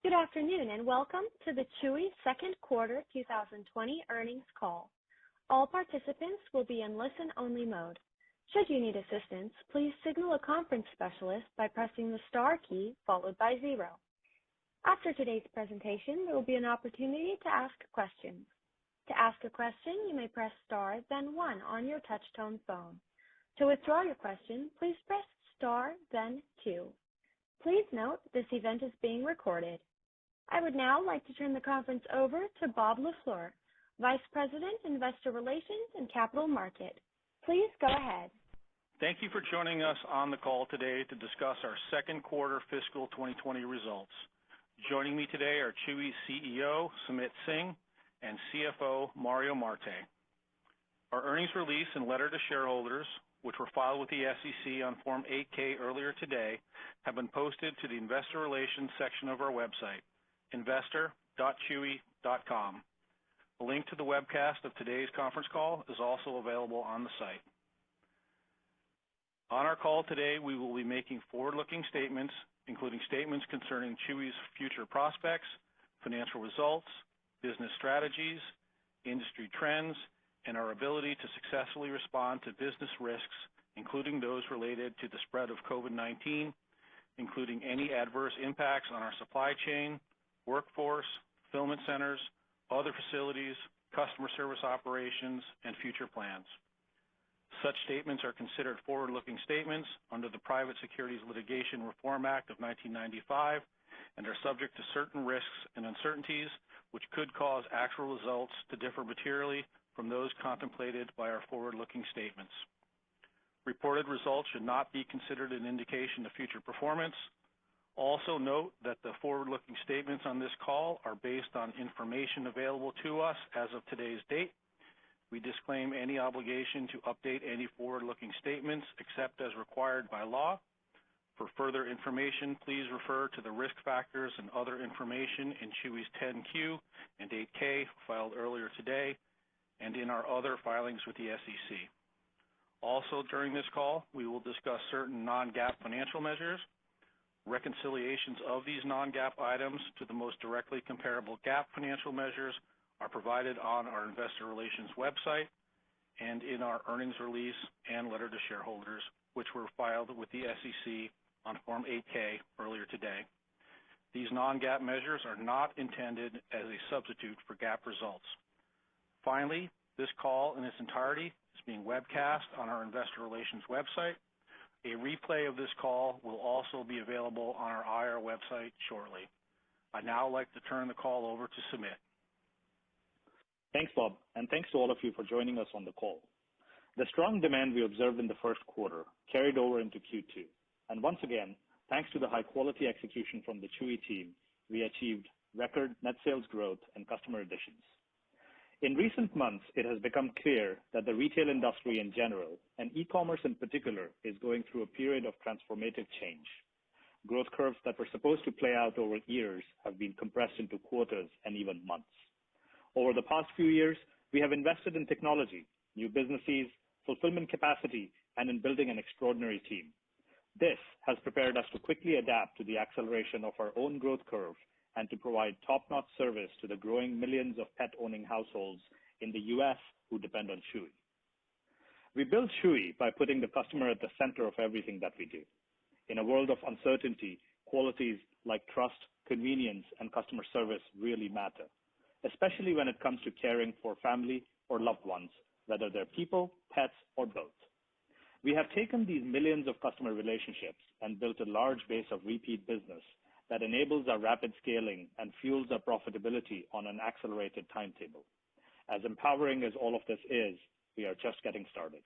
Good afternoon, and welcome to the Chewy second quarter 2020 earnings call. All participants will be in listen-only mode. Should you need assistance, please signal a conference specialist by pressing the star key followed by 0. After today's presentation, there will be an opportunity to ask questions. To ask a question, you may press star, then 1 on your touch-tone phone. To withdraw your question, please press star, then 2. Please note this event is being recorded. I would now like to turn the conference over to Bob LaFleur, Vice President, Investor Relations and Capital Market. Please go ahead. Thank you for joining us on the call today to discuss our second quarter fiscal 2020 results. Joining me today are Chewy's CEO, Sumit Singh, and CFO, Mario Marte. Our earnings release and letter to shareholders, which were filed with the SEC on Form 8-K earlier today, have been posted to the Investor Relations section of our website, investor.chewy.com. A link to the webcast of today's conference call is also available on the site. On our call today, we will be making forward-looking statements, including statements concerning Chewy's future prospects, financial results, business strategies, industry trends, and our ability to successfully respond to business risks, including those related to the spread of COVID-19, including any adverse impacts on our supply chain, workforce, fulfillment centers, other facilities, customer service operations, and future plans. Such statements are considered forward-looking statements under the Private Securities Litigation Reform Act of 1995 and are subject to certain risks and uncertainties which could cause actual results to differ materially from those contemplated by our forward-looking statements. Reported results should not be considered an indication of future performance. Also note that the forward-looking statements on this call are based on information available to us as of today's date. We disclaim any obligation to update any forward-looking statements except as required by law. For further information, please refer to the risk factors and other information in Chewy's 10-Q and 8-K filed earlier today and in our other filings with the SEC. Also, during this call, we will discuss certain non-GAAP financial measures. Reconciliations of these non-GAAP items to the most directly comparable GAAP financial measures are provided on our Investor Relations website and in our earnings release and letter to shareholders, which were filed with the SEC on Form 8-K earlier today. These non-GAAP measures are not intended as a substitute for GAAP results. Finally, this call in its entirety is being webcast on our Investor Relations website. A replay of this call will also be available on our IR website shortly. I'd now like to turn the call over to Sumit. Thanks, Bob, and thanks to all of you for joining us on the call. The strong demand we observed in the first quarter carried over into Q2. And once again, thanks to the high-quality execution from the Chewy team, we achieved record net sales growth and customer additions. In recent months, it has become clear that the retail industry in general, and e-commerce in particular, is going through a period of transformative change. Growth curves that were supposed to play out over years have been compressed into quarters and even months. Over the past few years, we have invested in technology, new businesses, fulfillment capacity, and in building an extraordinary team. This has prepared us to quickly adapt to the acceleration of our own growth curve and to provide top-notch service to the growing millions of pet-owning households in the U.S. who depend on Chewy. We build Chewy by putting the customer at the center of everything that we do. In a world of uncertainty, qualities like trust, convenience, and customer service really matter, especially when it comes to caring for family or loved ones, whether they're people, pets, or both. We have taken these millions of customer relationships and built a large base of repeat business that enables our rapid scaling and fuels our profitability on an accelerated timetable. As empowering as all of this is, we are just getting started.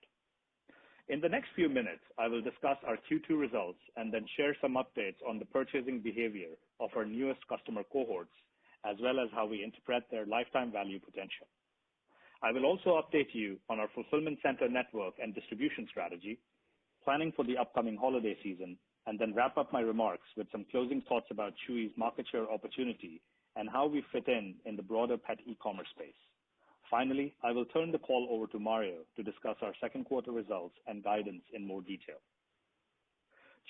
In the next few minutes, I will discuss our Q2 results and then share some updates on the purchasing behavior of our newest customer cohorts, as well as how we interpret their lifetime value potential. I will also update you on our fulfillment center network and distribution strategy, planning for the upcoming holiday season, and then wrap up my remarks with some closing thoughts about Chewy's market share opportunity and how we fit in the broader pet e-commerce space. Finally, I will turn the call over to Mario to discuss our second quarter results and guidance in more detail.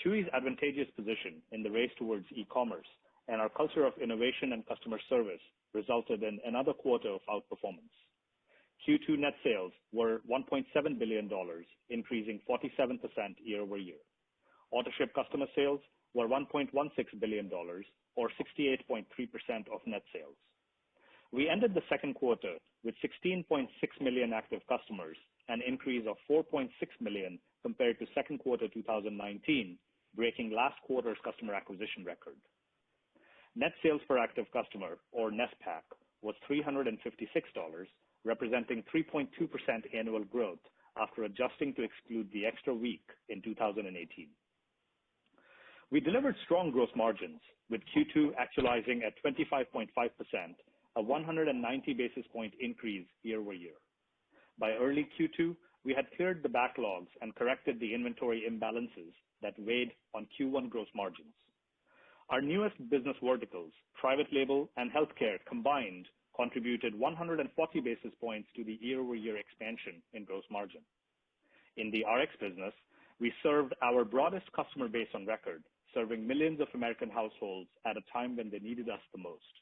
Chewy's advantageous position in the race towards e-commerce and our culture of innovation and customer service resulted in another quarter of outperformance. Q2 net sales were $1.7 billion, increasing 47% year over year. Autoship customer sales were $1.16 billion, or 68.3% of net sales. We ended the second quarter with 16.6 million active customers, an increase of 4.6 million compared to second quarter 2019, breaking last quarter's customer acquisition record. Net sales per active customer, or NSPAC, was $356, representing 3.2% annual growth after adjusting to exclude the extra week in 2018. We delivered strong gross margins, with Q2 actualizing at 25.5%, a 190 basis point increase year over year. By early Q2, we had cleared the backlogs and corrected the inventory imbalances that weighed on Q1 gross margins. Our newest business verticals, private label and healthcare combined, contributed 140 basis points to the year-over-year expansion in gross margin. In the RX business, we served our broadest customer base on record, serving millions of American households at a time when they needed us the most.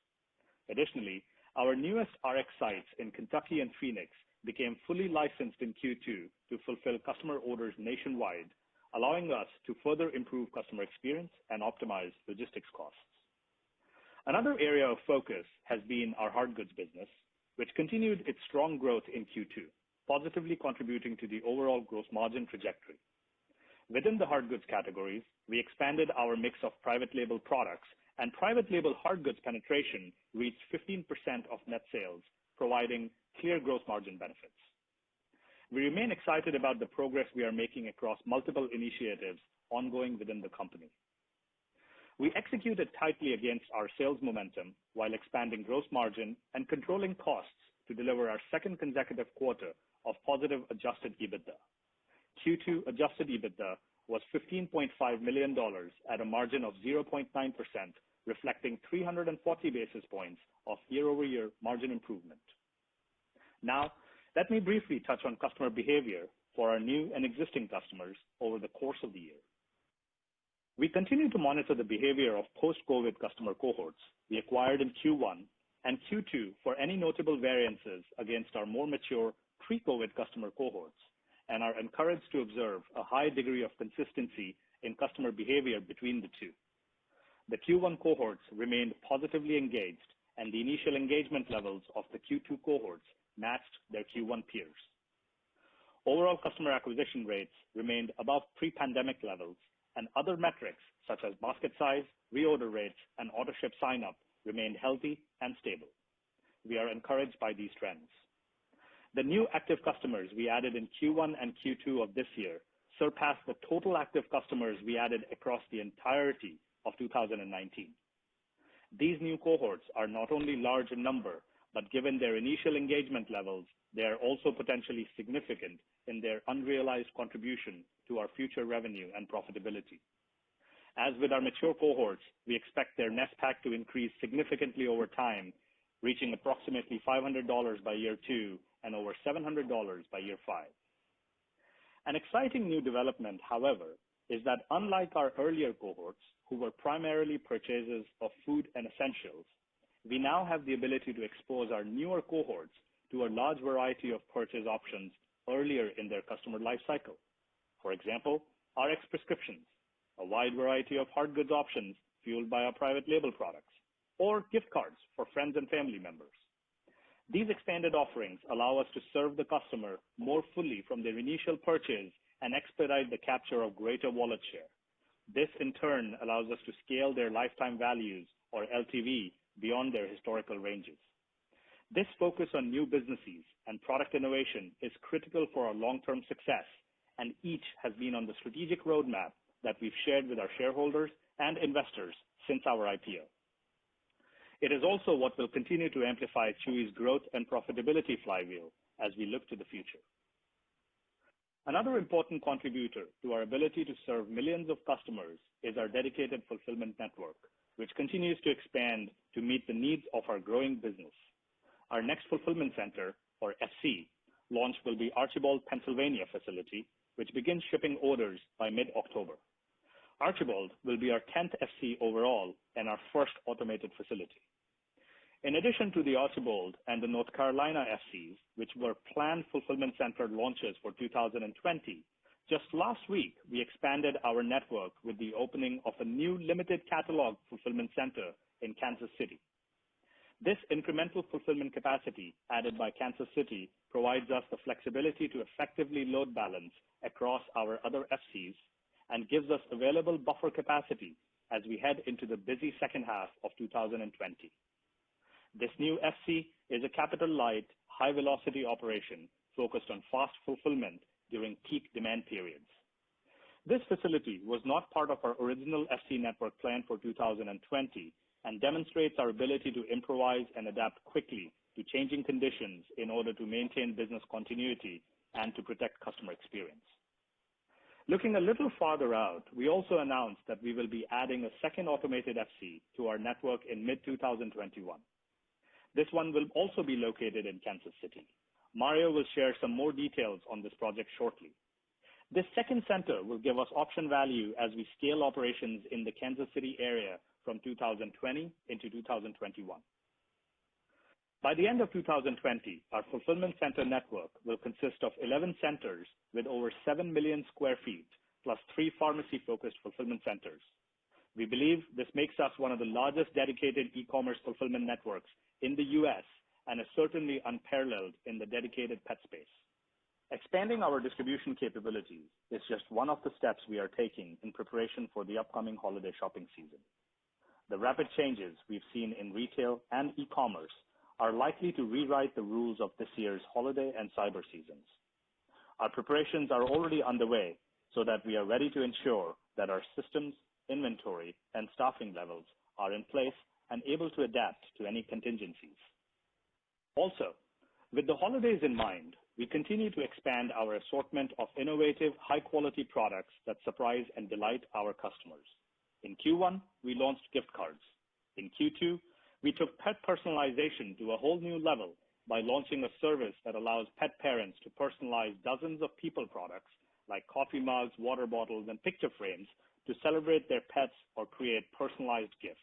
Additionally, our newest RX sites in Kentucky and Phoenix became fully licensed in Q2 to fulfill customer orders nationwide, allowing us to further improve customer experience and optimize logistics costs. Another area of focus has been our hard goods business, which continued its strong growth in Q2, positively contributing to the overall gross margin trajectory. Within the hard goods categories, we expanded our mix of private label products, and private label hard goods penetration reached 15% of net sales, providing clear gross margin benefits. We remain excited about the progress we are making across multiple initiatives ongoing within the company. We executed tightly against our sales momentum while expanding gross margin and controlling costs to deliver our second consecutive quarter of positive adjusted EBITDA. Q2 adjusted EBITDA was $15.5 million at a margin of 0.9%, reflecting 340 basis points of year-over-year margin improvement. Now, let me briefly touch on customer behavior for our new and existing customers over the course of the year. We continue to monitor the behavior of post-COVID customer cohorts we acquired in Q1 and Q2 for any notable variances against our more mature pre-COVID customer cohorts, and are encouraged to observe a high degree of consistency in customer behavior between the two. The Q1 cohorts remained positively engaged, and the initial engagement levels of the Q2 cohorts matched their Q1 peers. Overall customer acquisition rates remained above pre-pandemic levels, and other metrics such as basket size, reorder rates, and Autoship sign-up remained healthy and stable. We are encouraged by these trends. The new active customers we added in Q1 and Q2 of this year surpassed the total active customers we added across the entirety of 2019. These new cohorts are not only large in number, but given their initial engagement levels, they are also potentially significant in their unrealized contribution to our future revenue and profitability. As with our mature cohorts, we expect their NSPAC to increase significantly over time, reaching approximately $500 by year 2 and over $700 by year 5. An exciting new development, however, is that unlike our earlier cohorts, who were primarily purchasers of food and essentials, we now have the ability to expose our newer cohorts to a large variety of purchase options earlier in their customer life cycle. For example, RX prescriptions, a wide variety of hard goods options fueled by our private label products, or gift cards for friends and family members. These expanded offerings allow us to serve the customer more fully from their initial purchase and expedite the capture of greater wallet share. This, in turn, allows us to scale their lifetime values, or LTV, beyond their historical ranges. This focus on new businesses and product innovation is critical for our long-term success, and each has been on the strategic roadmap that we've shared with our shareholders and investors since our IPO. It is also what will continue to amplify Chewy's growth and profitability flywheel as we look to the future. Another important contributor to our ability to serve millions of customers is our dedicated fulfillment network, which continues to expand to meet the needs of our growing business. Our next fulfillment center, or FC, launch will be Archibald, Pennsylvania facility, which begins shipping orders by mid-October. Archibald will be our 10th FC overall and our first automated facility. In addition to the Archibald and the North Carolina FCs, which were planned fulfillment center launches for 2020, just last week, we expanded our network with the opening of a new limited catalog fulfillment center in Kansas City. This incremental fulfillment capacity added by Kansas City provides us the flexibility to effectively load balance across our other FCs and gives us available buffer capacity as we head into the busy second half of 2020. This new FC is a capital-light, high-velocity operation focused on fast fulfillment during peak demand periods. This facility was not part of our original FC network plan for 2020 and demonstrates our ability to improvise and adapt quickly to changing conditions in order to maintain business continuity and to protect customer experience. Looking a little farther out, we also announced that we will be adding a second automated FC to our network in mid-2021. This one will also be located in Kansas City. Mario will share some more details on this project shortly. This second center will give us option value as we scale operations in the Kansas City area from 2020 into 2021. By the end of 2020, our fulfillment center network will consist of 11 centers with over 7 million square feet, plus 3 pharmacy-focused fulfillment centers. We believe this makes us one of the largest dedicated e-commerce fulfillment networks in the U.S. and is certainly unparalleled in the dedicated pet space. Expanding our distribution capabilities is just one of the steps we are taking in preparation for the upcoming holiday shopping season. The rapid changes we've seen in retail and e-commerce are likely to rewrite the rules of this year's holiday and cyber seasons. Our preparations are already underway so that we are ready to ensure that our systems, inventory, and staffing levels are in place and able to adapt to any contingencies. Also, with the holidays in mind, we continue to expand our assortment of innovative, high-quality products that surprise and delight our customers. In Q1, we launched gift cards. In Q2, we took pet personalization to a whole new level by launching a service that allows pet parents to personalize dozens of people products like coffee mugs, water bottles, and picture frames to celebrate their pets or create personalized gifts.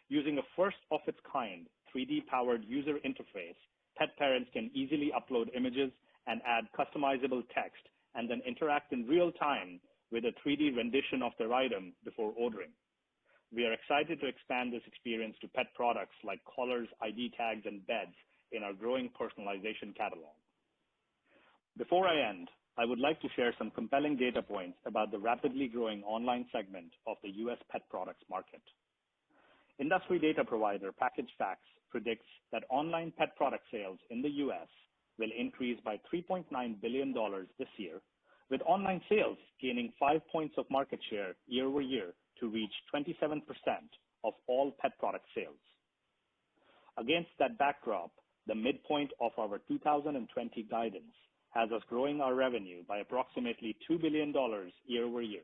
Using a first-of-its-kind 3D-powered user interface, pet parents can easily upload images and add customizable text and then interact in real time with a 3D rendition of their item before ordering. We are excited to expand this experience to pet products like collars, ID tags, and beds in our growing personalization catalog. Before I end, I would like to share some compelling data points about the rapidly growing online segment of the U.S. pet products market. Industry data provider Package Facts predicts that online pet product sales in the U.S. will increase by $3.9 billion this year, with online sales gaining 5 points of market share year over year to reach 27% of all pet product sales. Against that backdrop, the midpoint of our 2020 guidance has us growing our revenue by approximately $2 billion year over year.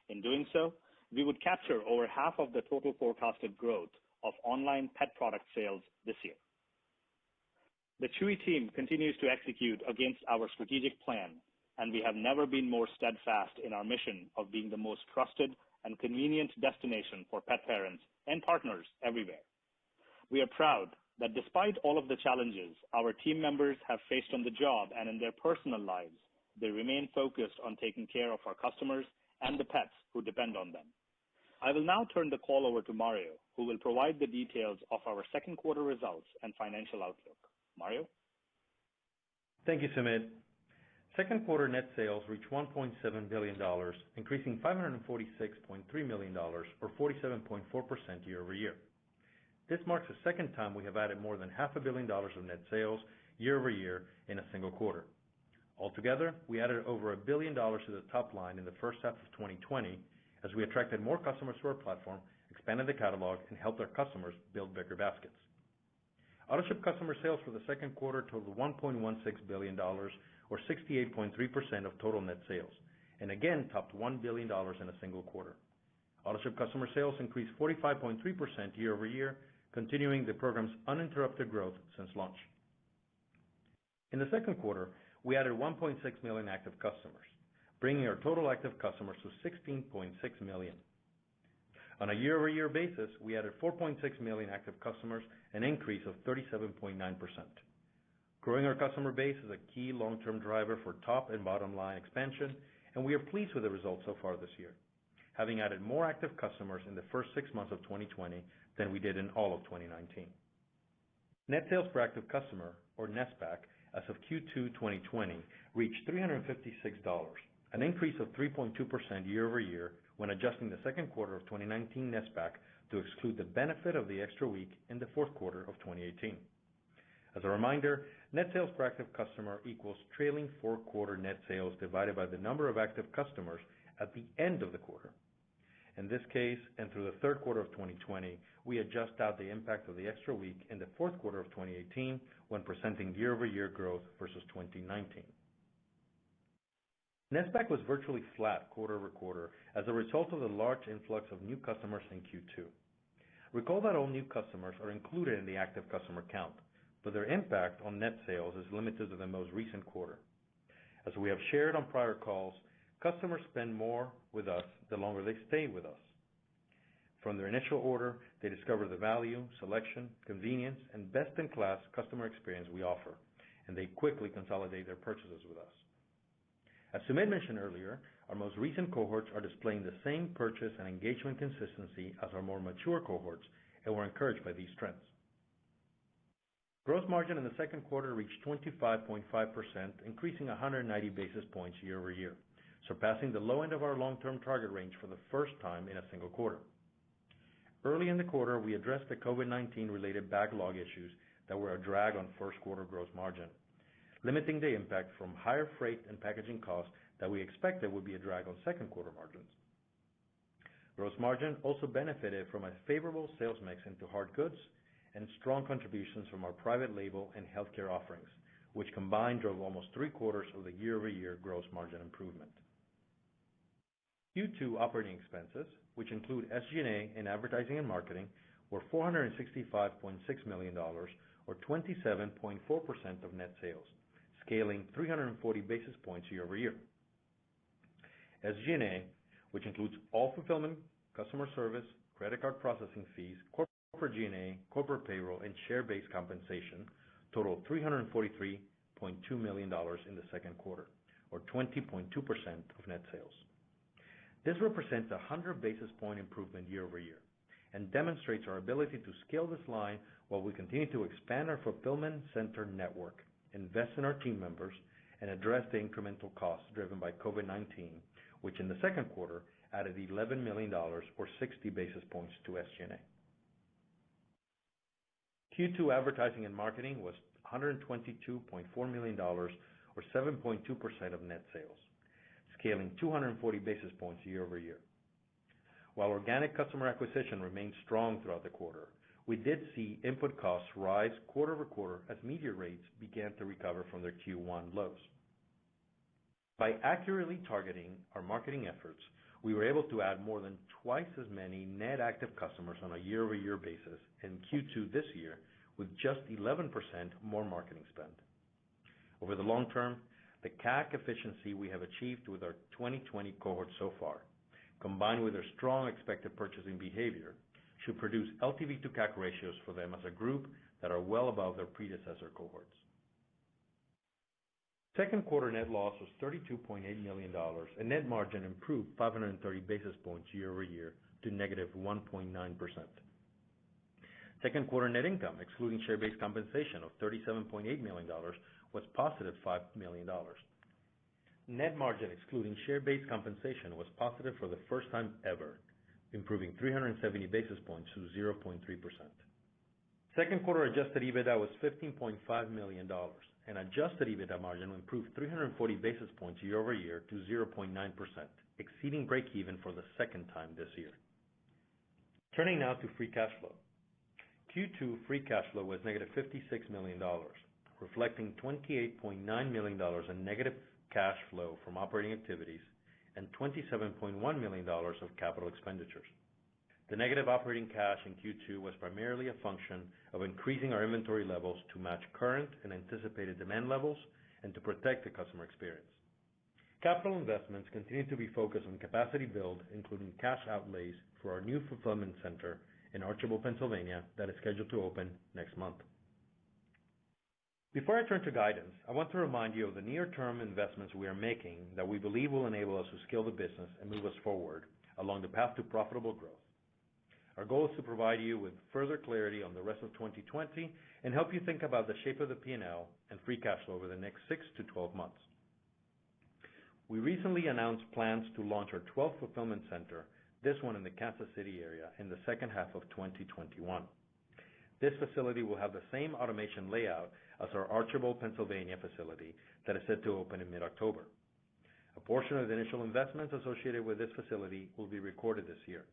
In doing so, we would capture over half of the total forecasted growth of online pet product sales this year. The Chewy team continues to execute against our strategic plan, and we have never been more steadfast in our mission of being the most trusted and convenient destination for pet parents and partners everywhere. We are proud that despite all of the challenges our team members have faced on the job and in their personal lives, they remain focused on taking care of our customers and the pets who depend on them. I will now turn the call over to Mario, who will provide the details of our second quarter results and financial outlook. Mario? Thank you, Sumit. Second quarter net sales reached $1.7 billion, increasing $546.3 million, or 47.4% year over year. This marks the second time we have added more than $500 million of net sales year over year in a single quarter. Altogether, we added over $1 billion to the top line in the first half of 2020 as we attracted more customers to our platform, expanded the catalog, and helped our customers build bigger baskets. Autoship customer sales for the second quarter totaled $1.16 billion, or 68.3% of total net sales, and again topped $1 billion in a single quarter. Autoship customer sales increased 45.3% year over year, continuing the program's uninterrupted growth since launch. In the second quarter, we added 1.6 million active customers, bringing our total active customers to 16.6 million. On a year-over-year basis, we added 4.6 million active customers, an increase of 37.9%. Growing our customer base is a key long-term driver for top and bottom line expansion, and we are pleased with the results so far this year, having added more active customers in the first 6 months of 2020 than we did in all of 2019. Net sales per active customer, or NSPAC, as of Q2 2020 reached $356, an increase of 3.2% year-over-year when adjusting the second quarter of 2019 NSPAC to exclude the benefit of the extra week in the fourth quarter of 2018. As a reminder, net sales per active customer equals trailing 4-quarter net sales divided by the number of active customers at the end of the quarter. In this case, and through the third quarter of 2020, we adjust out the impact of the extra week in the fourth quarter of 2018 when presenting year-over-year growth versus 2019. NSPAC was virtually flat quarter-over-quarter as a result of the large influx of new customers in Q2. Recall that all new customers are included in the active customer count, but their impact on net sales is limited to the most recent quarter. As we have shared on prior calls, customers spend more with us the longer they stay with us. From their initial order, they discover the value, selection, convenience, and best-in-class customer experience we offer, and they quickly consolidate their purchases with us. As Sumit mentioned earlier, our most recent cohorts are displaying the same purchase and engagement consistency as our more mature cohorts, and we're encouraged by these trends. Gross margin in the second quarter reached 25.5%, increasing 190 basis points year-over-year, surpassing the low end of our long-term target range for the first time in a single quarter. Early in the quarter, we addressed the COVID-19 related backlog issues that were a drag on first quarter gross margin, limiting the impact from higher freight and packaging costs that we expected would be a drag on second quarter margins. Gross margin also benefited from a favorable sales mix into hard goods and strong contributions from our private label and healthcare offerings, which combined drove almost 3/4 of the year-over-year gross margin improvement. Q2 operating expenses, which include SG&A and advertising and marketing, were $465.6 million, or 27.4% of net sales, scaling 340 basis points year-over-year. SG&A, which includes all fulfillment, customer service, credit card processing fees, corporate G&A, corporate payroll, and share-based compensation, totaled $343.2 million in the second quarter, or 20.2% of net sales. This represents a 100 basis point improvement year-over-year and demonstrates our ability to scale this line while we continue to expand our fulfillment center network, invest in our team members, and address the incremental costs driven by COVID-19, which in the second quarter added $11 million or 60 basis points to SG&A. Q2 advertising and marketing was $122.4 million or 7.2% of net sales, scaling 240 basis points year-over-year. While organic customer acquisition remained strong throughout the quarter, we did see input costs rise quarter-over-quarter as media rates began to recover from their Q1 lows. By accurately targeting our marketing efforts, we were able to add more than twice as many net active customers on a year-over-year basis in Q2 this year with just 11% more marketing spend. Over the long term, the CAC efficiency we have achieved with our 2020 cohort so far, combined with their strong expected purchasing behavior, should produce LTV to CAC ratios for them as a group that are well above their predecessor cohorts. Second quarter net loss was $32.8 million, and net margin improved 530 basis points year-over-year to negative 1.9%. Second quarter net income, excluding share-based compensation of $37.8 million, was positive $5 million. Net margin excluding share-based compensation was positive for the first time ever, improving 370 basis points to 0.3%. Second quarter adjusted EBITDA was $15.5 million, and adjusted EBITDA margin improved 340 basis points year-over-year to 0.9%, exceeding break-even for the second time this year. Turning now to free cash flow. Q2 free cash flow was negative $56 million, reflecting $28.9 million in negative cash flow from operating activities and $27.1 million of capital expenditures. The negative operating cash in Q2 was primarily a function of increasing our inventory levels to match current and anticipated demand levels and to protect the customer experience. Capital investments continue to be focused on capacity build, including cash outlays for our new fulfillment center in Archibald, Pennsylvania, that is scheduled to open next month. Before I turn to guidance, I want to remind you of the near-term investments we are making that we believe will enable us to scale the business and move us forward along the path to profitable growth. Our goal is to provide you with further clarity on the rest of 2020 and help you think about the shape of the P&L and free cash flow over the next 6 to 12 months. We recently announced plans to launch our 12th fulfillment center, this one in the Kansas City area, in the second half of 2021. This facility will have the same automation layout as our Archibald, Pennsylvania facility that is set to open in mid-October. A portion of the initial investments associated with this facility will be recorded this year.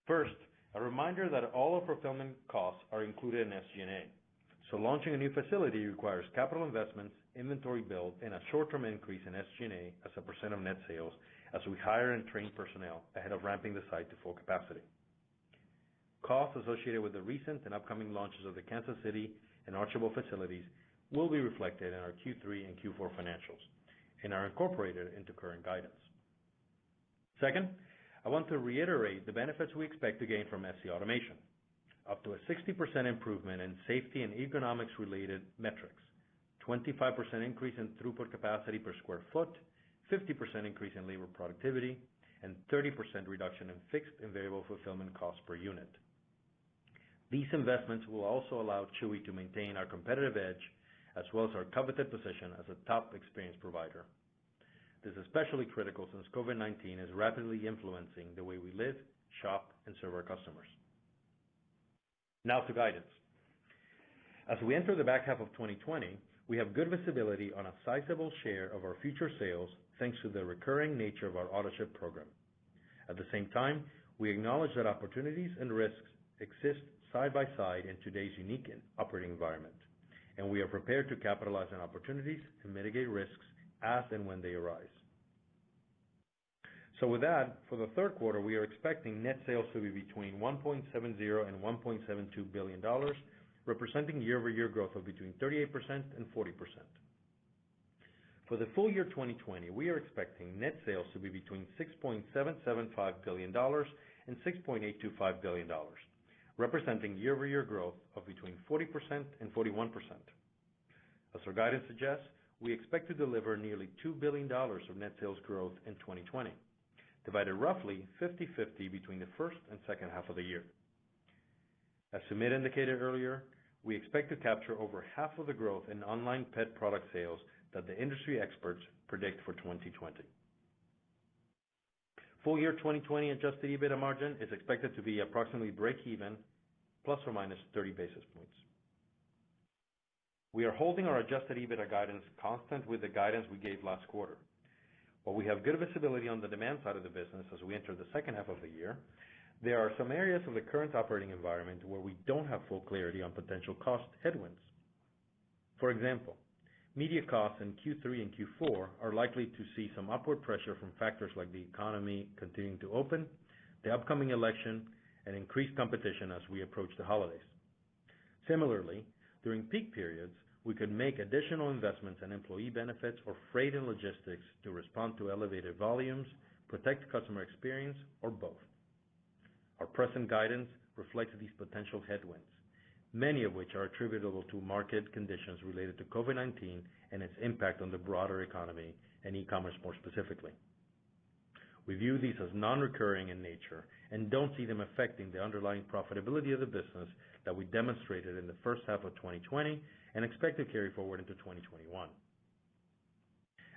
First, a reminder that all of fulfillment costs are included in SG&A. So launching a new facility requires capital investments, inventory build, and a short-term increase in SG&A as a percent of net sales as we hire and train personnel ahead of ramping the site to full capacity. Costs associated with the recent and upcoming launches of the Kansas City and Archibald facilities will be reflected in our Q3 and Q4 financials and are incorporated into current guidance. Second, I want to reiterate the benefits we expect to gain from SC automation. Up to a 60% improvement in safety and ergonomics-related metrics, 25% increase in throughput capacity per square foot, 50% increase in labor productivity, and 30% reduction in fixed and variable fulfillment costs per unit. These investments will also allow Chewy to maintain our competitive edge as well as our coveted position as a top experience provider. This is especially critical since COVID-19 is rapidly influencing the way we live, shop, and serve our customers. Now to guidance. As we enter the back half of 2020, we have good visibility on a sizable share of our future sales thanks to the recurring nature of our AutoShip program. At the same time, we acknowledge that opportunities and risks exist side by side in today's unique operating environment, and we are prepared to capitalize on opportunities and mitigate risks as and when they arise. So with that, for the third quarter, we are expecting net sales to be between $1.70 and $1.72 billion, representing year-over-year growth of between 38% and 40%. For the full year 2020, we are expecting net sales to be between $6.775 billion and $6.825 billion, representing year-over-year growth of between 40% and 41%. As our guidance suggests, we expect to deliver nearly $2 billion of net sales growth in 2020, divided roughly 50-50 between the first and second half of the year. As Sumit indicated earlier, we expect to capture over half of the growth in online pet product sales that the industry experts predict for 2020. Full year 2020 adjusted EBITDA margin is expected to be approximately break-even, plus or minus 30 basis points. We are holding our adjusted EBITDA guidance constant with the guidance we gave last quarter. While we have good visibility on the demand side of the business as we enter the second half of the year, there are some areas of the current operating environment where we don't have full clarity on potential cost headwinds. For example, media costs in Q3 and Q4 are likely to see some upward pressure from factors like the economy continuing to open, the upcoming election, and increased competition as we approach the holidays. Similarly, during peak periods, we could make additional investments in employee benefits or freight and logistics to respond to elevated volumes, protect customer experience, or both. Our present guidance reflects these potential headwinds, many of which are attributable to market conditions related to COVID-19 and its impact on the broader economy and e-commerce more specifically. We view these as non-recurring in nature and don't see them affecting the underlying profitability of the business that we demonstrated in the first half of 2020 and expect to carry forward into 2021.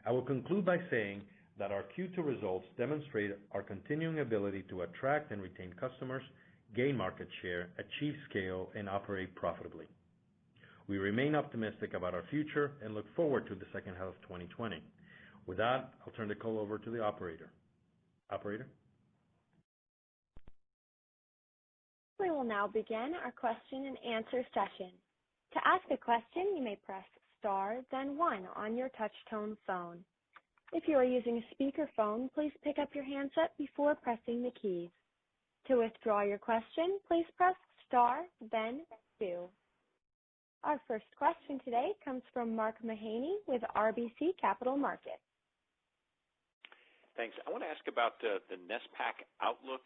I will conclude by saying that our Q2 results demonstrate our continuing ability to attract and retain customers, gain market share, achieve scale, and operate profitably. We remain optimistic about our future and look forward to the second half of 2020. With that, I'll turn the call over to the operator. Operator? We will now begin our question and answer session. To ask a question, you may press star, then 1 on your touch-tone phone. If you are using a speakerphone, please pick up your handset before pressing the keys. To withdraw your question, please press star, then 2. Our first question today comes from Mark Mahaney with RBC Capital Markets. Thanks. I want to ask about the NSPAC outlook,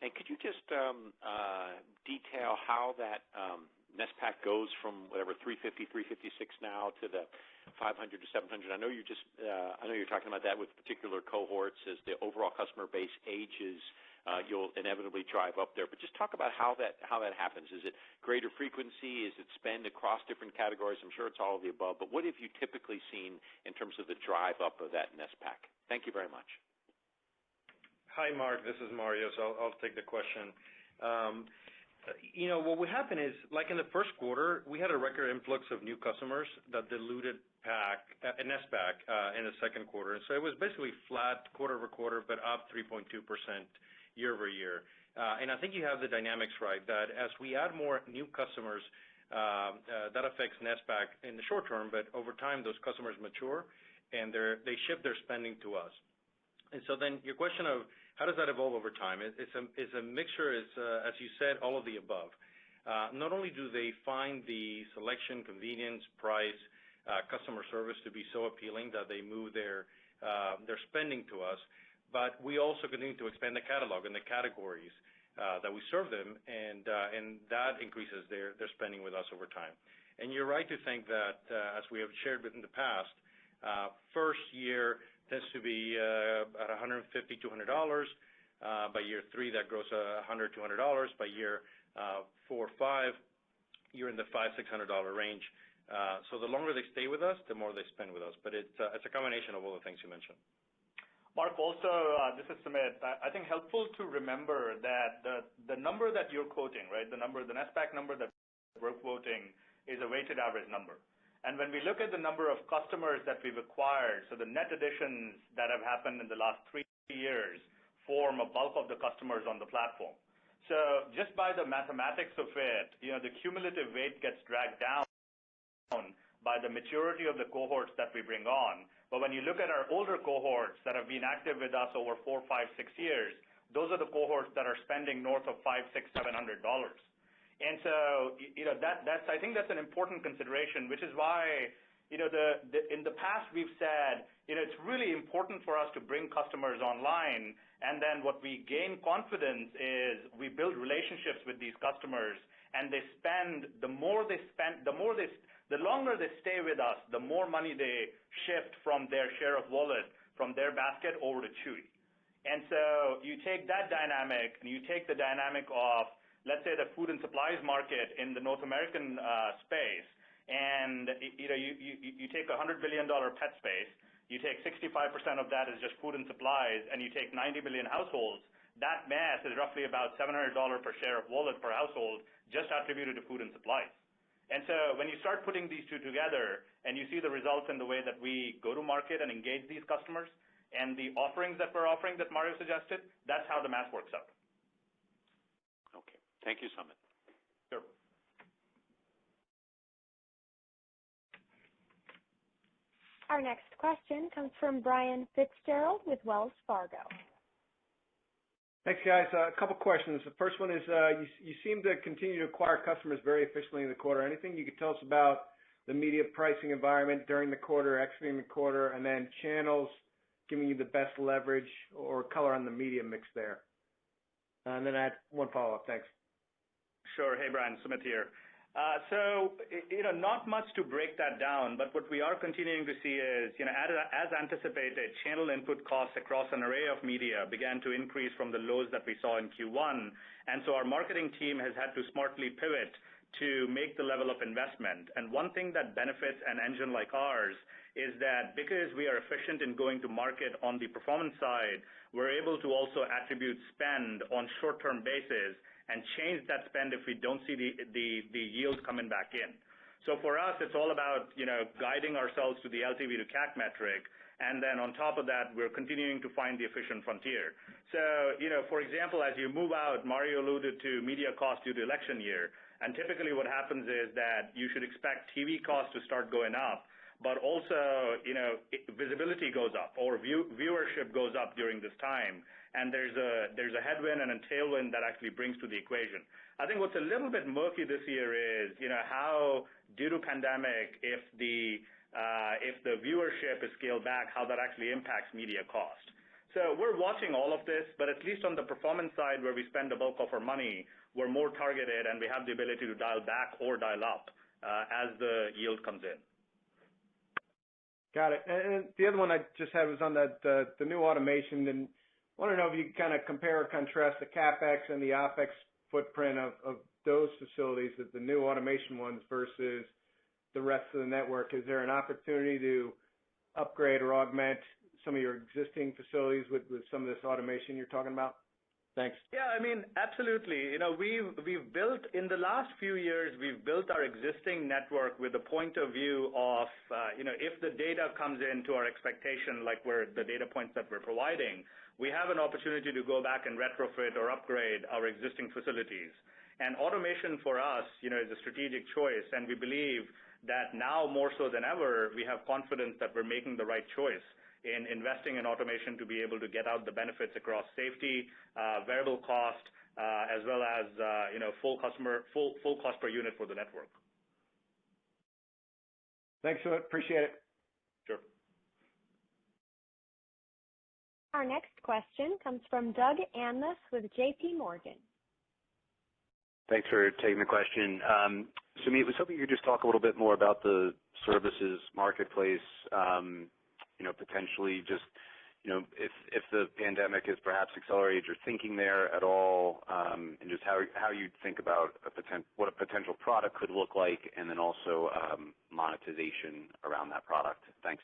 and could you just detail how that NSPAC goes from whatever 350, 356 now to the 500 to 700. I know you're talking about that with particular cohorts as the overall customer base ages. You'll inevitably drive up there, but just talk about how that happens. Is it greater frequency? Is it spend across different categories? I'm sure it's all of the above, but what have you typically seen in terms of the drive up of that NSPAC? Thank you very much. Hi, Mark. This is Mario. So I'll take the question. What would happen is, like in the first quarter, we had a record influx of new customers that diluted NSPAC in the second quarter. And so it was basically flat quarter over quarter, but up 3.2% year over year. And I think you have the dynamics right, that as we add more new customers, that affects NSPAC in the short term, but over time, those customers mature and they shift their spending to us. And so then your question of how does that evolve over time? It's a mixture, as you said, all of the above. Not only do they find the selection, convenience, price, customer service to be so appealing that they move their spending to us, but we also continue to expand the catalog and the categories that we serve them, and that increases their spending with us over time. And you're right to think that, as we have shared in the past, first year tends to be at $150, $200. By year 3, that grows $100, $200. By year 4, 5, you're in the $500, $600 range. So the longer they stay with us, the more they spend with us. But it's a combination of all the things you mentioned. Mark, also, this is Sumit. I think helpful to remember that the number that you're quoting, right, the NSPAC number that we're quoting is a weighted average number. And when we look at the number of customers that we've acquired, so the net additions that have happened in the last 3 years form a bulk of the customers on the platform. So just by the mathematics of it, the cumulative weight gets dragged down by the maturity of the cohorts that we bring on. But when you look at our older cohorts that have been active with us over 4, 5, 6 years, those are the cohorts that are spending north of $500, $600, $700. And so, I think that's an important consideration, which is why, in the past we've said, it's really important for us to bring customers online, and then what we gain confidence is we build relationships with these customers, and they spend. The longer they stay with us, the more money they shift from their share of wallet, from their basket over to Chewy. And so you take that dynamic, and you take the dynamic of, let's say, the food and supplies market in the North American space, and you take a $100 billion pet space, you take 65% of that is just food and supplies, and you take 90 million households. That math is roughly about $700 per share of wallet per household, just attributed to food and supplies. And so when you start putting these two together, and you see the results in the way that we go to market and engage these customers, and the offerings that we're offering that Mario suggested, that's how the math works out. Okay. Thank you, Sumit. Sure. Our next question comes from Brian Fitzgerald with Wells Fargo. Thanks, guys. A couple questions. The first one is you seem to continue to acquire customers very efficiently in the quarter. Anything you could tell us about the media pricing environment during the quarter, exiting the quarter, and then channels giving you the best leverage or color on the media mix there? And then I had one follow-up. Thanks. Sure. Hey, Brian, Sumit here. So, not much to break that down, but what we are continuing to see is, as anticipated, channel input costs across an array of media began to increase from the lows that we saw in Q1. And so our marketing team has had to smartly pivot to make the level of investment. And one thing that benefits an engine like ours is that because we are efficient in going to market on the performance side, we're able to also attribute spend on short-term basis and change that spend if we don't see the yield coming back in. So for us, it's all about, guiding ourselves to the LTV to CAC metric, and then on top of that, we're continuing to find the efficient frontier. So, for example, as you move out, Mario alluded to media costs due to election year, and typically what happens is that you should expect TV costs to start going up, but also, visibility goes up or viewership goes up during this time, and there's a headwind and a tailwind that actually brings to the equation. I think what's a little bit murky this year is, how due to pandemic, if the viewership is scaled back, how that actually impacts media cost. So we're watching all of this, but at least on the performance side where we spend the bulk of our money, we're more targeted and we have the ability to dial back or dial up as the yield comes in. Got it. And the other one I just had was on the new automation, and I want to know if you can kind of compare or contrast the CapEx and the OpEx footprint of those facilities, the new automation ones versus the rest of the network. Is there an opportunity to upgrade or augment some of your existing facilities with some of this automation you're talking about? Thanks. Yeah, I mean, absolutely. We've built, in the last few years, we've built our existing network with a point of view of, if the data comes into our expectation, like the data points that we're providing, we have an opportunity to go back and retrofit or upgrade our existing facilities. And automation for us, is a strategic choice, and we believe that now more so than ever, we have confidence that we're making the right choice in investing in automation to be able to get out the benefits across safety, variable cost, as well as full cost per unit for the network. Thanks, Sumit. Appreciate it. Sure. Our next question comes from Doug Anmuth with J.P. Morgan. Thanks for taking the question. Sumit, I was hoping you could just talk a little bit more about the services marketplace, potentially just, if the pandemic has perhaps accelerated your thinking there at all, and just how you think about what a potential product could look like, and then also monetization around that product. Thanks.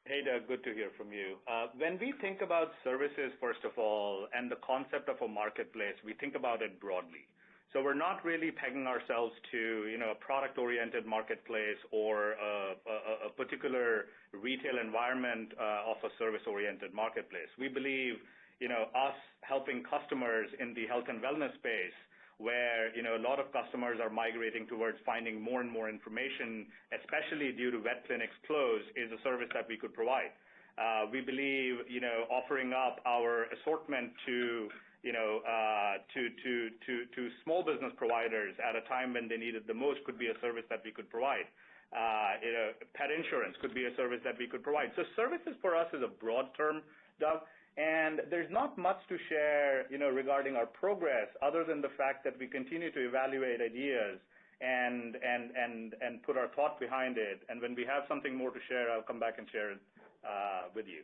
Hey, Doug, good to hear from you. When we think about services, first of all, and the concept of a marketplace, we think about it broadly. So we're not really pegging ourselves to, a product-oriented marketplace or a particular retail environment of a service-oriented marketplace. We believe, us helping customers in the health and wellness space, where, a lot of customers are migrating towards finding more and more information, especially due to vet clinics closed, is a service that we could provide. We believe, offering up our assortment to small business providers at a time when they need it the most could be a service that we could provide. Pet insurance could be a service that we could provide. So services for us is a broad term, Doug, and there's not much to share, regarding our progress other than the fact that we continue to evaluate ideas and put our thought behind it. And when we have something more to share, I'll come back and share it with you.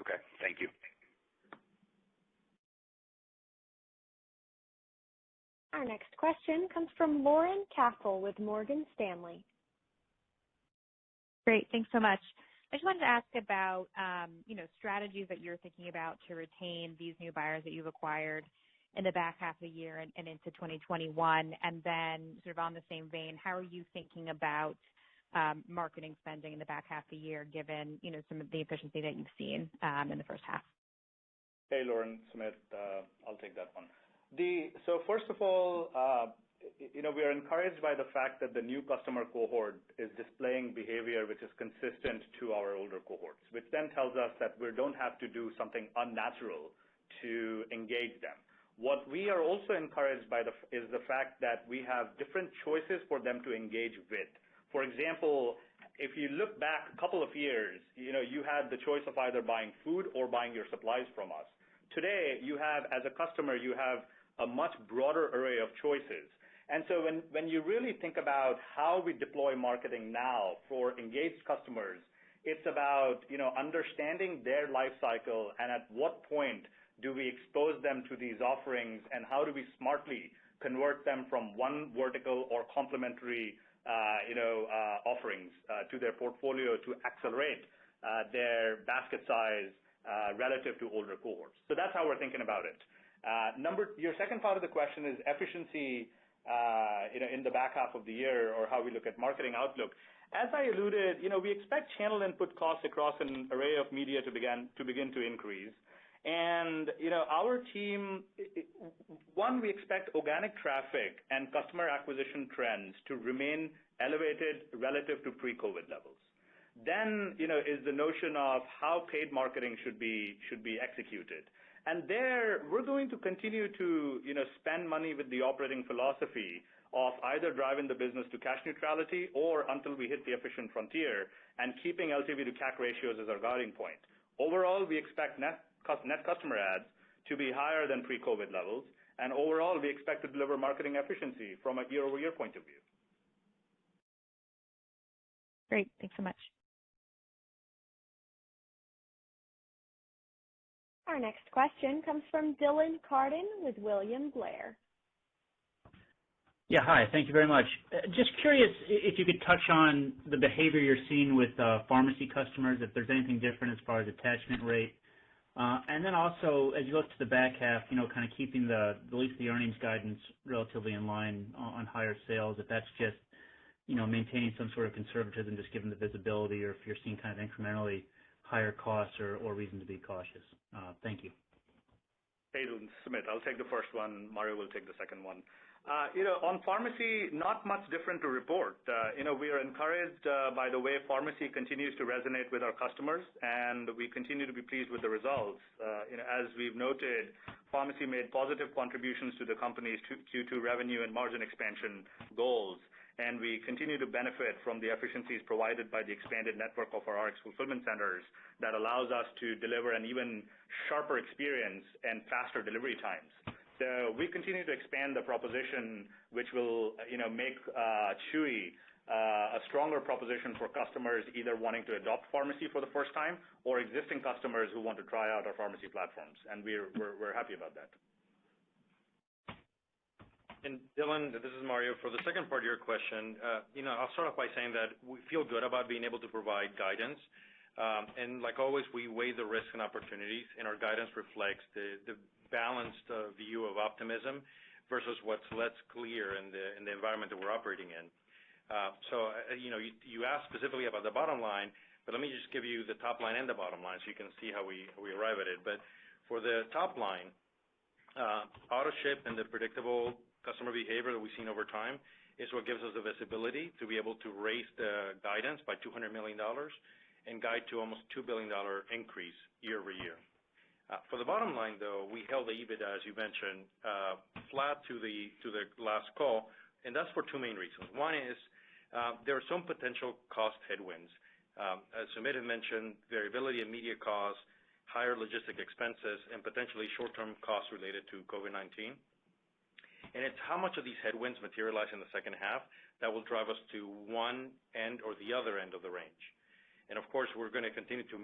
Okay, thank you. Our next question comes from Lauren Cassel with Morgan Stanley. Great. Thanks so much. I just wanted to ask about, strategies that you're thinking about to retain these new buyers that you've acquired in the back half of the year and into 2021. And then sort of on the same vein, how are you thinking about marketing spending in the back half of the year, given, some of the efficiency that you've seen in the first half? Hey, Lauren, Sumit, I'll take that one. So first of all, we are encouraged by the fact that the new customer cohort is displaying behavior which is consistent to our older cohorts, which then tells us that we don't have to do something unnatural to engage them. What we are also encouraged by is the fact that we have different choices for them to engage with. For example, if you look back a couple of years, you had the choice of either buying food or buying your supplies from us. Today, as a customer, you have a much broader array of choices. And so when you really think about how we deploy marketing now for engaged customers, it's about, understanding their life cycle and at what point do we expose them to these offerings and how do we smartly convert them from one vertical or complementary, offerings to their portfolio to accelerate their basket size relative to older cohorts. So that's how we're thinking about it. Your second part of the question is efficiency, in the back half of the year, or how we look at marketing outlook. As I alluded, we expect channel input costs across an array of media to begin to increase. And, our team, we expect organic traffic and customer acquisition trends to remain elevated relative to pre-COVID levels. Then, is the notion of how paid marketing should be executed. And there, we're going to continue to, spend money with the operating philosophy of either driving the business to cash neutrality or until we hit the efficient frontier and keeping LTV to CAC ratios as our guiding point. Overall, we expect net customer adds to be higher than pre-COVID levels, and overall, we expect to deliver marketing efficiency from a year-over-year point of view. Great. Thanks so much. Our next question comes from Dylan Carden with William Blair. Yeah, hi. Thank you very much. Just curious if you could touch on the behavior you're seeing with pharmacy customers, if there's anything different as far as attachment rate. And then also, as you look to the back half, kind of keeping at least the earnings guidance relatively in line on higher sales, if that's just, maintaining some sort of conservatism just given the visibility, or if you're seeing kind of incrementally higher costs or reason to be cautious. Thank you. Hey, Sumit, I'll take the first one. Mario will take the second one. On pharmacy, not much different to report. We are encouraged by the way pharmacy continues to resonate with our customers, and we continue to be pleased with the results. As we've noted, pharmacy made positive contributions to the company's Q2 revenue and margin expansion goals, and we continue to benefit from the efficiencies provided by the expanded network of our RX fulfillment centers that allows us to deliver an even sharper experience and faster delivery times. So we continue to expand the proposition, which will, make Chewy a stronger proposition for customers either wanting to adopt pharmacy for the first time or existing customers who want to try out our pharmacy platforms, and we're happy about that. And Dylan, this is Mario. For the second part of your question, I'll start off by saying that we feel good about being able to provide guidance. And like always, we weigh the risks and opportunities, and our guidance reflects the balanced view of optimism versus what's less clear in the environment that we're operating in. So, you asked specifically about the bottom line, but let me just give you the top line and the bottom line so you can see how we arrive at it. But for the top line, auto ship and the predictable customer behavior that we've seen over time is what gives us the visibility to be able to raise the guidance by $200 million and guide to almost $2 billion increase year over year. For the bottom line, though, we held the EBITDA, as you mentioned, flat to the last call, and that's for two main reasons. One is there are some potential cost headwinds. As Sumit had mentioned, variability in media costs, higher logistic expenses, and potentially short-term costs related to COVID-19. And it's how much of these headwinds materialize in the second half that will drive us to one end or the other end of the range. And of course, we're going to continue to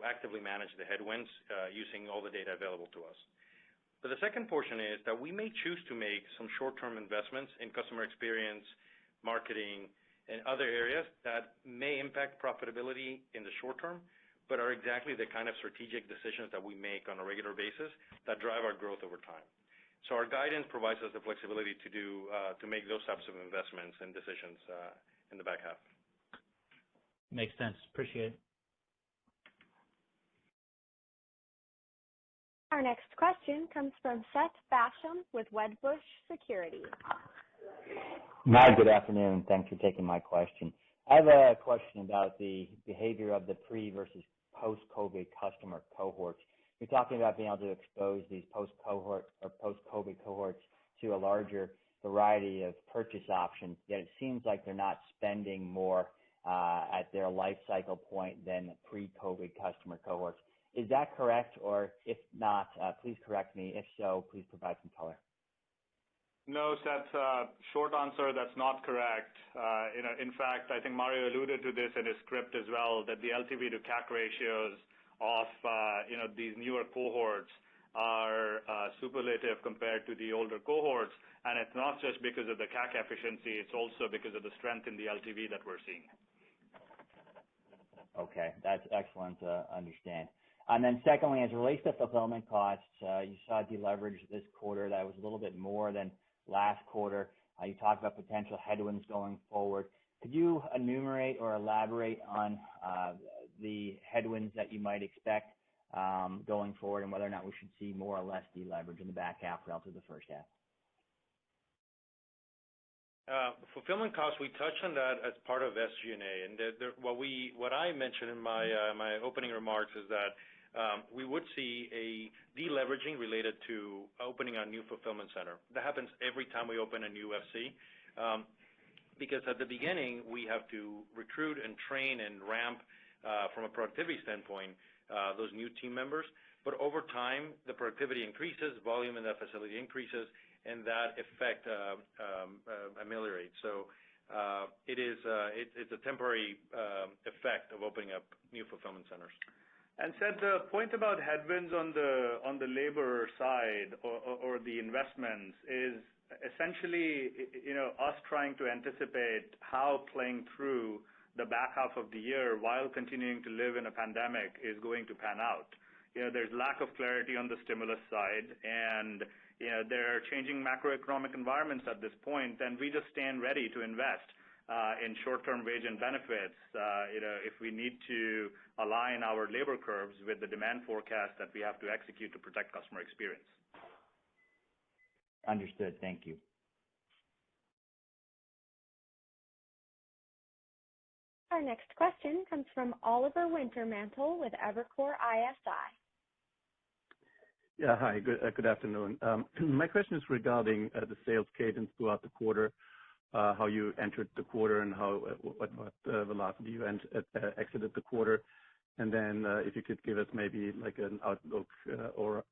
actively manage the headwinds using all the data available to us. But the second portion is that we may choose to make some short-term investments in customer experience, marketing, and other areas that may impact profitability in the short term, but are exactly the kind of strategic decisions that we make on a regular basis that drive our growth over time. So our guidance provides us the flexibility to make those types of investments and decisions in the back half. Makes sense. Appreciate it. Our next question comes from Seth Basham with Wedbush Securities. Hi, good afternoon. Thanks for taking my question. I have a question about the behavior of the pre versus post-COVID customer cohorts. You're talking about being able to expose these post-cohort or post-COVID cohorts to a larger variety of purchase options, yet it seems like they're not spending more at their life cycle point than pre-COVID customer cohorts. Is that correct? Or if not, please correct me. If so, please provide some color. No, Seth, short answer, that's not correct. In fact, I think Mario alluded to this in his script as well, that the LTV to CAC ratios of, these newer cohorts are superlative compared to the older cohorts. And it's not just because of the CAC efficiency, it's also because of the strength in the LTV that we're seeing. Okay, that's excellent to understand. And then secondly, as it relates to fulfillment costs, you saw deleverage this quarter that was a little bit more than last quarter. You talked about potential headwinds going forward. Could you enumerate or elaborate on the headwinds that you might expect going forward and whether or not we should see more or less deleverage in the back half relative to the first half? Fulfillment costs, we touched on that as part of SG&A, and what I mentioned in my opening remarks is that we would see a deleveraging related to opening a new fulfillment center. That happens every time we open a new FC, because at the beginning we have to recruit and train and ramp from a productivity standpoint those new team members. But over time, the productivity increases, volume in that facility increases, and that effect ameliorates. So it's a temporary effect of opening up new fulfillment centers. And said the point about headwinds on the labor side or the investments is essentially, us trying to anticipate how playing through the back half of the year while continuing to live in a pandemic is going to pan out. There's lack of clarity on the stimulus side, and there are changing macroeconomic environments at this point, and we just stand ready to invest in short-term wage and benefits, if we need to align our labor curves with the demand forecast that we have to execute to protect customer experience. Understood. Thank you. Our next question comes from Oliver Wintermantel with Evercore ISI. Yeah, hi. Good afternoon. My question is regarding the sales cadence throughout the quarter, how you entered the quarter and what velocity you exited the quarter. And then if you could give us maybe like an outlook or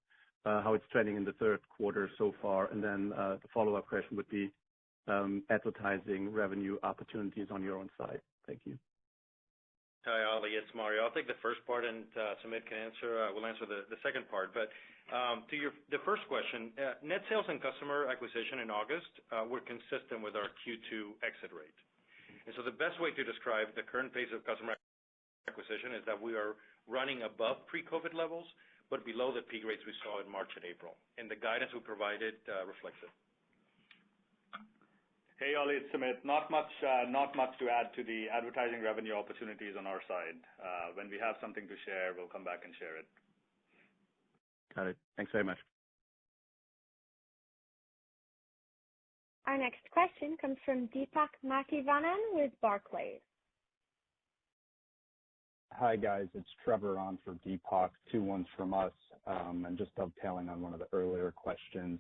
how it's trending in the third quarter so far. And then the follow-up question would be advertising revenue opportunities on your own side. Thank you. Hi, Ollie. It's Mario. I'll take the first part, and Sumit will answer the second part. But to the first question, net sales and customer acquisition in August were consistent with our Q2 exit rate. And so the best way to describe the current pace of customer acquisition is that we are running above pre-COVID levels, but below the peak rates we saw in March and April. And the guidance we provided reflects it. Hey, Ollie, it's Sumit. Not much to add to the advertising revenue opportunities on our side. When we have something to share, we'll come back and share it. Got it. Thanks very much. Our next question comes from Deepak Mathivanan with Barclays. Hi, guys. It's Trevor on for Deepak. 2 ones from us. And just dovetailing on one of the earlier questions.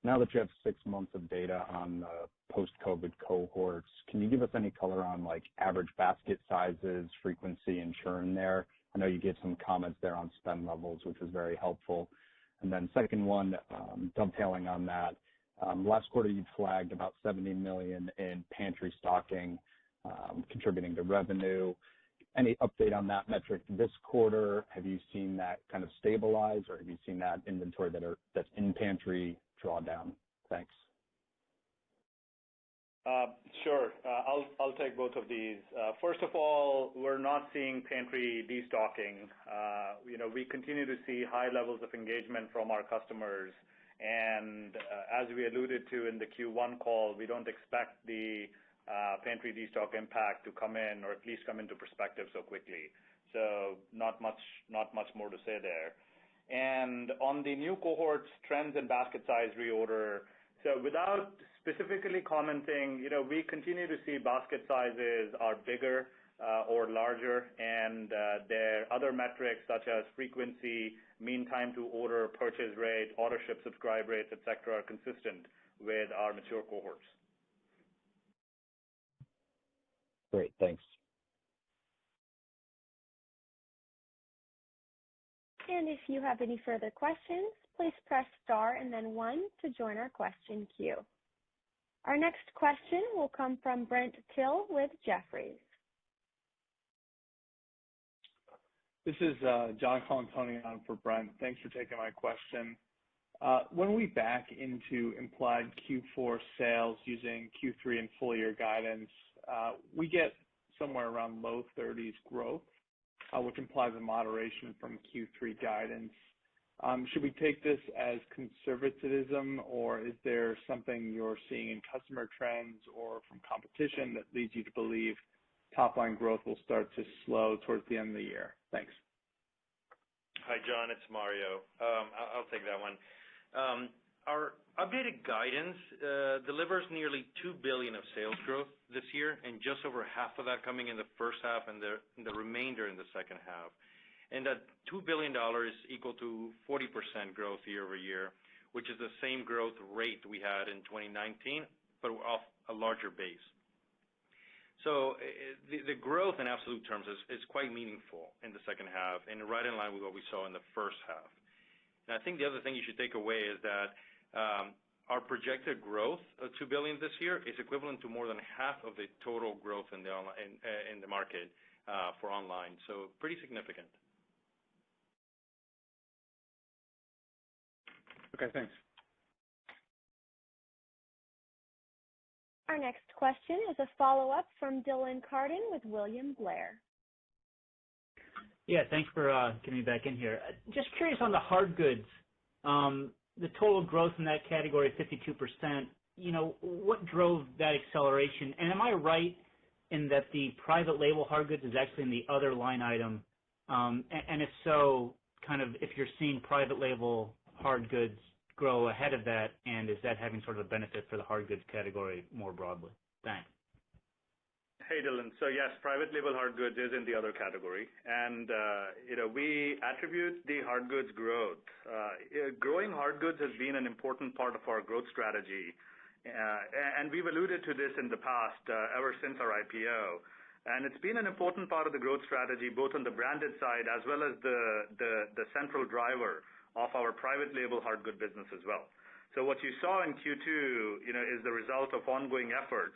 Now that you have 6 months of data on post-COVID cohorts, can you give us any color on like average basket sizes, frequency, and churn there? I know you gave some comments there on spend levels, which was very helpful. And then second one, dovetailing on that, last quarter you flagged about $70 million in pantry stocking contributing to revenue. Any update on that metric this quarter? Have you seen that kind of stabilize, or have you seen that inventory that's in pantry draw down? Thanks. Sure. I'll take both of these. First of all, we're not seeing pantry destocking. We continue to see high levels of engagement from our customers, and as we alluded to in the Q1 call, we don't expect the pantry destock impact to come in, or at least come into perspective so quickly. So not much more to say there. And on the new cohorts, trends and basket size reorder, so without specifically commenting, we continue to see basket sizes are bigger or larger, and their other metrics such as frequency, mean time to order, purchase rate, Autoship subscribe rates, et cetera, are consistent with our mature cohorts. Great, thanks. And if you have any further questions, please press star and then 1 to join our question queue. Our next question will come from Brent Thill with Jefferies. This is John Colantoni on for Brent. Thanks for taking my question. When we back into implied Q4 sales using Q3 and full year guidance, we get somewhere around low 30s growth, which implies a moderation from Q3 guidance. Should we take this as conservatism, or is there something you're seeing in customer trends or from competition that leads you to believe top line growth will start to slow towards the end of the year? Thanks. Hi, John. It's Mario. I'll take that one. Our updated guidance delivers nearly $2 billion of sales growth this year, and just over half of that coming in the first half and the remainder in the second half. And that $2 billion is equal to 40% growth year over year, which is the same growth rate we had in 2019, but off a larger base. So the growth in absolute terms is quite meaningful in the second half and right in line with what we saw in the first half. And I think the other thing you should take away is that our projected growth of $2 billion this year is equivalent to more than half of the total growth in the market for online. So pretty significant. Okay, thanks. Our next question is a follow-up from Dylan Carden with William Blair. Yeah, thanks for getting me back in here. Just curious on the hard goods, the total growth in that category, 52%, what drove that acceleration? And am I right in that the private label hard goods is actually in the other line item? And if so, kind of if you're seeing private label hard goods grow ahead of that, and is that having sort of a benefit for the hard goods category more broadly? Thanks. Hey, Dylan. So yes, private label hard goods is in the other category, and we attribute the hard goods growth. Growing hard goods has been an important part of our growth strategy, and we've alluded to this in the past ever since our IPO. And it's been an important part of the growth strategy, both on the branded side as well as the central driver of our private label hard good business as well. So what you saw in Q2, is the result of ongoing efforts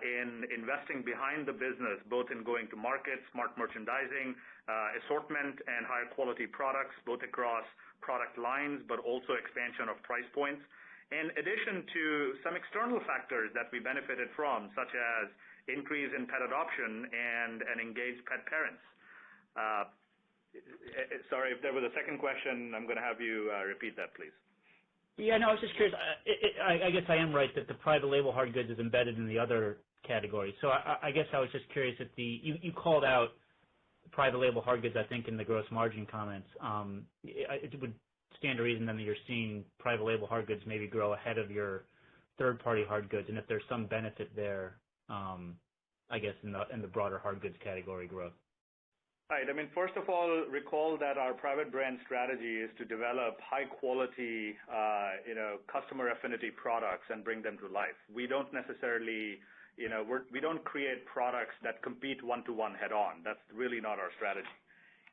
in investing behind the business, both in going to market, smart merchandising, assortment, and higher quality products, both across product lines, but also expansion of price points. In addition to some external factors that we benefited from, such as increase in pet adoption and engaged pet parents. Sorry, if there was a second question, I'm going to have you repeat that, please. Yeah, no, I was just curious. I guess I am right that the private label hard goods is embedded in the other category. So I guess I was just curious if you called out private label hard goods, I think, in the gross margin comments. It would stand to reason then that you're seeing private label hard goods maybe grow ahead of your third-party hard goods, and if there's some benefit there, I guess, in the broader hard goods category growth. Right. I mean, first of all, recall that our private brand strategy is to develop high quality, customer affinity products and bring them to life. We don't necessarily, we don't create products that compete one-to-one head on. That's really not our strategy.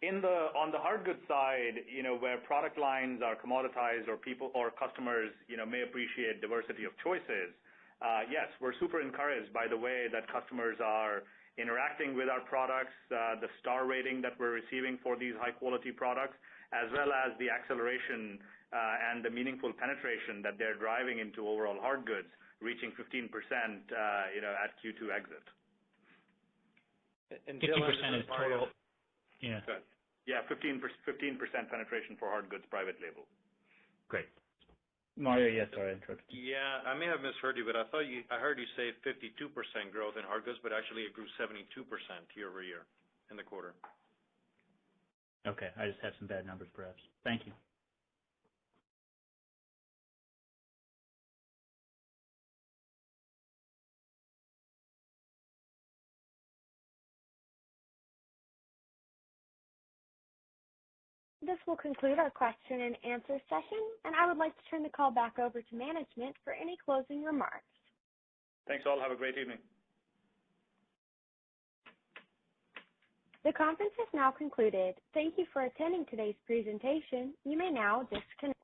On the hard goods side, where product lines are commoditized or people or customers, may appreciate diversity of choices, yes, we're super encouraged by the way that customers are interacting with our products, the star rating that we're receiving for these high-quality products, as well as the acceleration and the meaningful penetration that they're driving into overall hard goods, reaching 15%, at Q2 exit. And 50% is total. Yeah. Good. Yeah, 15% penetration for hard goods private label. Great. Mario, yes, sorry, I interrupted. Yeah, I may have misheard you, but I heard you say 52% growth in hard goods, but actually it grew 72% year over year in the quarter. Okay, I just have some bad numbers, perhaps. Thank you. This will conclude our question and answer session, and I would like to turn the call back over to management for any closing remarks. Thanks all. Have a great evening. The conference is now concluded. Thank you for attending today's presentation. You may now disconnect.